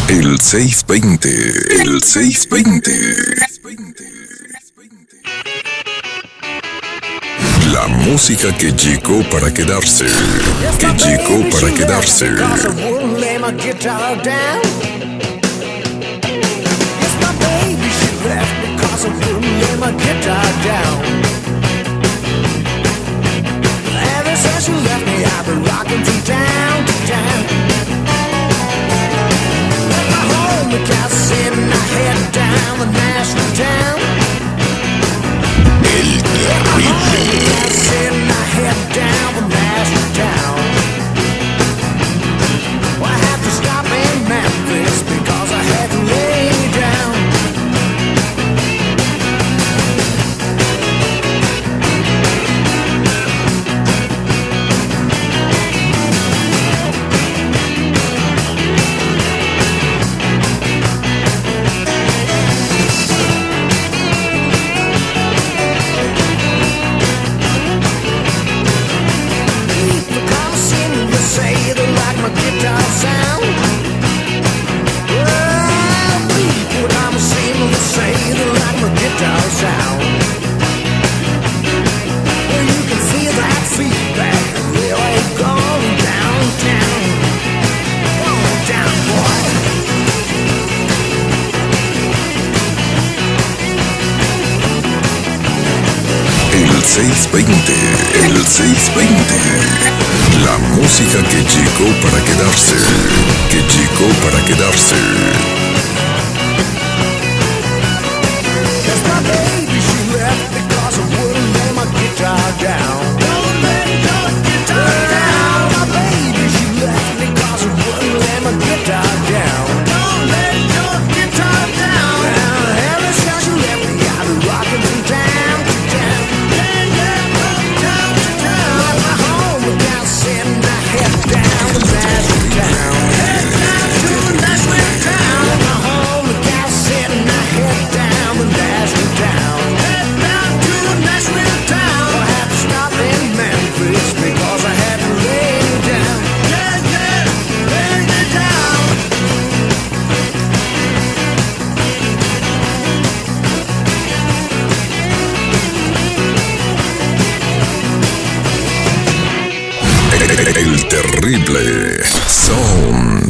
El 620. El 620. La música que llegó para quedarse. Que llegó para quedarse. She left me, I've been rocking from town to town. Left my home, the castle sitting, I head down the Nashville town. El Terrible. Sitting, I head down the Nashville town. Well, I had to stop in Memphis because I had to lay down. El 620. El 620. La música que llegó para quedarse. Que llegó para quedarse. El Terrible. Son